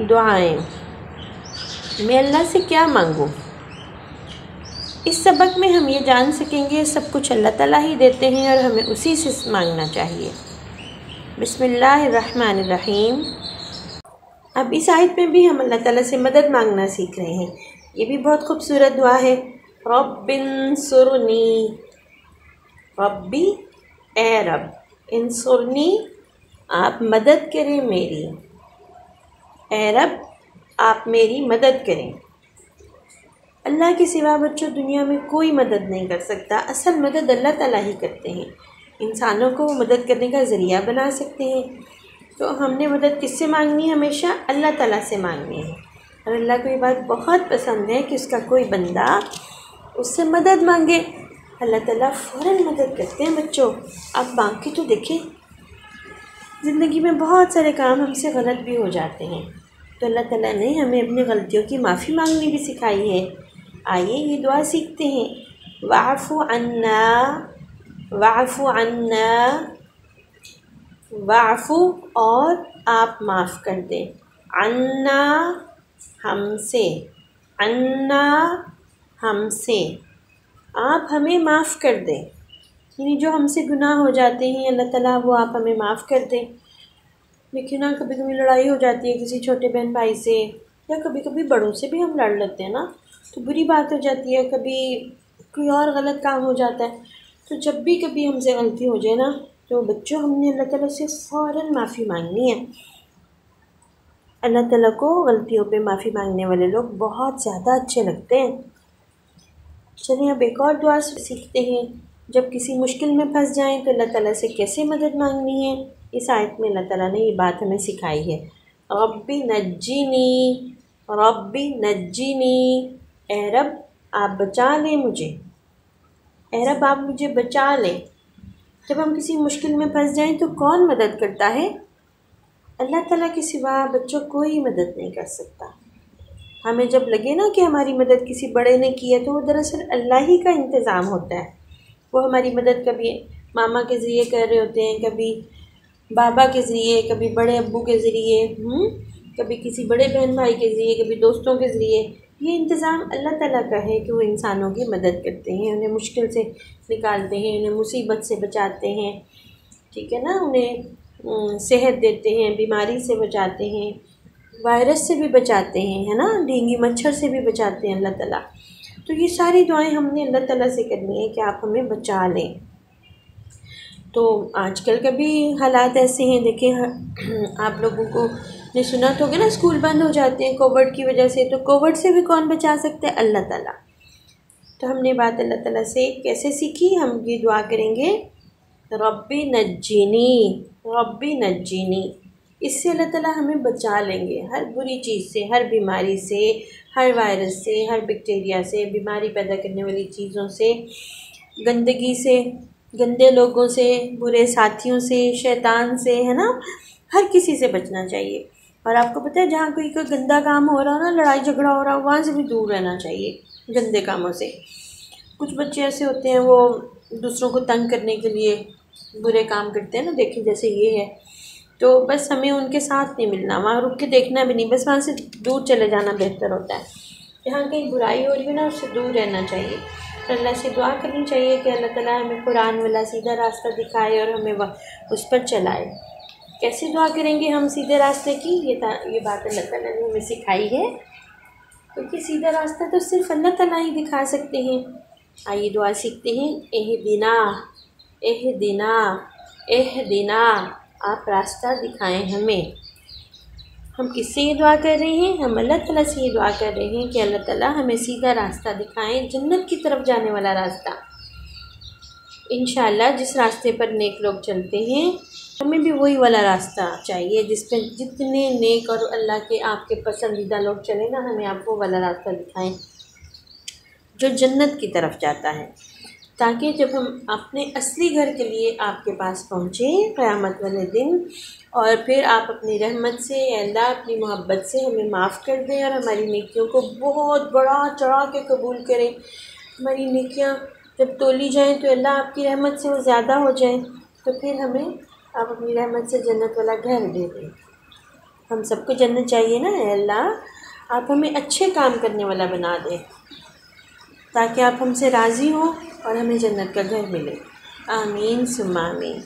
दुआएं। मैं अल्लाह से क्या मांगूँ? इस सबक में हम ये जान सकेंगे सब कुछ अल्लाह ताला ही देते हैं और हमें उसी से मांगना चाहिए। बिस्मिल्लाहिर्रहमानिर्रहीम। अब इस आयत में भी हम अल्लाह ताला से मदद मांगना सीख रहे हैं। ये भी बहुत खूबसूरत दुआ है। रब्बिन्सुरनी, रब्बी ए रब, इंसुरनी आप मदद करें मेरी, ए रब आप मेरी मदद करें। अल्लाह के सिवा बच्चों दुनिया में कोई मदद नहीं कर सकता। असल मदद अल्लाह ताला ही करते हैं। इंसानों को मदद करने का ज़रिया बना सकते हैं। तो हमने मदद किससे मांगनी है? हमेशा अल्लाह ताला से मांगनी है। और अल्लाह को ये बात बहुत पसंद है कि उसका कोई बंदा उससे मदद मांगे। अल्लाह ताला फ़ौरन मदद करते हैं। बच्चों आप मांग के तो देखें। ज़िंदगी में बहुत सारे काम हमसे गलत भी हो जाते हैं, तो अल्लाह ताला ने हमें अपनी गलतियों की माफ़ी मांगनी भी सिखाई है। आइए ये दुआ सीखते हैं। वाफ़ु अन्ना, वाफ़ु अन्ना, वाफ़ु और आप माफ़ कर दें, अन्ना हमसे, अन्ना हमसे, आप हमें माफ़ कर दें। यानी जो हमसे गुनाह हो जाते हैं अल्लाह ताला वो आप हमें माफ़ कर दें। देखिए ना, कभी कभी लड़ाई हो जाती है किसी छोटे बहन भाई से, या कभी कभी बड़ों से भी हम लड़ लेते हैं ना, तो बुरी बात हो जाती है। कभी कोई और गलत काम हो जाता है। तो जब भी कभी हमसे गलती हो जाए ना, तो बच्चों हमने अल्लाह ताला से फ़ौरन माफ़ी मांगनी है। अल्लाह ताला को गलतियों पे माफ़ी मांगने वाले लोग बहुत ज़्यादा अच्छे लगते हैं। चलिए अब एक और दुआ सीखते हैं। जब किसी मुश्किल में फंस जाएं तो अल्लाह ताला से कैसे मदद मांगनी है, इस आयत में अल्लाह ताला ने ये बात हमें सिखाई है। रब्बी नज्जिनी, रब्बी नज्जिनी, ए रब आप बचा लें मुझे, ए रब आप मुझे बचा लें। जब हम किसी मुश्किल में फंस जाएं तो कौन मदद करता है? अल्लाह ताला के सिवा बच्चों कोई मदद नहीं कर सकता। हमें जब लगे ना कि हमारी मदद किसी बड़े ने की है, तो वो दरअसल अल्लाह ही का इंतज़ाम होता है। वो हमारी मदद कभी मामा के ज़रिए कर रहे होते हैं, कभी बाबा के ज़रिए, कभी बड़े अब्बू के ज़रिए, कभी किसी बड़े बहन भाई के ज़रिए, कभी दोस्तों के ज़रिए। ये इंतज़ाम अल्लाह ताला का है कि वो इंसानों की मदद करते हैं, उन्हें मुश्किल से निकालते हैं, उन्हें मुसीबत से बचाते हैं, ठीक है ना, उन्हें सेहत देते हैं, बीमारी से बचाते हैं, वायरस से भी बचाते हैं, है ना, डेंगू मच्छर से भी बचाते हैं अल्लाह ताला। तो ये सारी दुआएं हमने अल्लाह ताला से करनी है कि आप हमें बचा लें। तो आजकल का भी हालात ऐसे हैं। देखें आप लोगों को ने सुना तो होगा ना, स्कूल बंद हो जाते हैं कोविड की वजह से। तो कोविड से भी कौन बचा सकता है? अल्लाह ताला। तो हमने बात अल्लाह ताला से कैसे सीखी? हम ये दुआ करेंगे, रब्बी नज्जिनी, रब्बी नज्जिनी। इससे अल्लाह ताला हमें बचा लेंगे हर बुरी चीज़ से, हर बीमारी से, हर वायरस से, हर बैक्टीरिया से, बीमारी पैदा करने वाली चीज़ों से, गंदगी से, गंदे लोगों से, बुरे साथियों से, शैतान से, है ना, हर किसी से बचना चाहिए। और आपको पता है जहाँ कोई गंदा काम हो रहा हो ना, लड़ाई झगड़ा हो रहा हो, वहाँ से भी दूर रहना चाहिए गंदे कामों से। कुछ बच्चे ऐसे होते हैं वो दूसरों को तंग करने के लिए बुरे काम करते हैं ना, देखिए जैसे ये है। तो बस हमें उनके साथ नहीं मिलना, वहाँ रुक के देखना भी नहीं, बस वहाँ से दूर चले जाना बेहतर होता है। जहाँ कहीं बुराई हो रही है ना, उससे दूर रहना चाहिए। तो अल्लाह से दुआ करनी चाहिए कि अल्लाह ताला हमें कुरान वाला सीधा रास्ता दिखाए और हमें उस पर चलाए। कैसे दुआ करेंगे हम सीधे रास्ते की? ये बात अल्लाह ताला ने हमें सिखाई है, क्योंकि सीधा रास्ता तो सिर्फ अल्लाह ताला ही दिखा सकते हैं। आइए दुआ सीखते हैं। एहदिना, एहदिना, एहदिना, आप रास्ता दिखाएं हमें। हम किससे ये दुआ कर रहे हैं? हम अल्लाह ताला से ये दुआ कर रहे हैं कि अल्लाह ताला हमें सीधा रास्ता दिखाएं, जन्नत की तरफ जाने वाला रास्ता। इंशाअल्लाह जिस रास्ते पर नेक लोग चलते हैं, हमें भी वही वाला रास्ता चाहिए जिस पर जितने नेक और अल्लाह के आपके पसंदीदा लोग चले ना, हमें आप वो वाला रास्ता दिखाएं जो जन्नत की तरफ जाता है, ताकि जब हम अपने असली घर के लिए आपके पास पहुँचे क़यामत वाले दिन, और फिर आप अपनी रहमत से, अल्लाह अपनी मोहब्बत से हमें माफ़ कर दें और हमारी नेकियों को बहुत बड़ा चढ़ा के कबूल करें। हमारी नेकियां जब तोली जाएं तो अल्लाह आपकी रहमत से वो ज़्यादा हो जाए, तो फिर हमें आप अपनी रहमत से जन्नत वाला घर दे दें। हम सबको जन्नत चाहिए ना। अल्लाह आप हमें अच्छे काम करने वाला बना दे, ताकि आप हमसे राज़ी हो और हमें जन्नत का घर मिले। आमीन सुम्मा आमीन।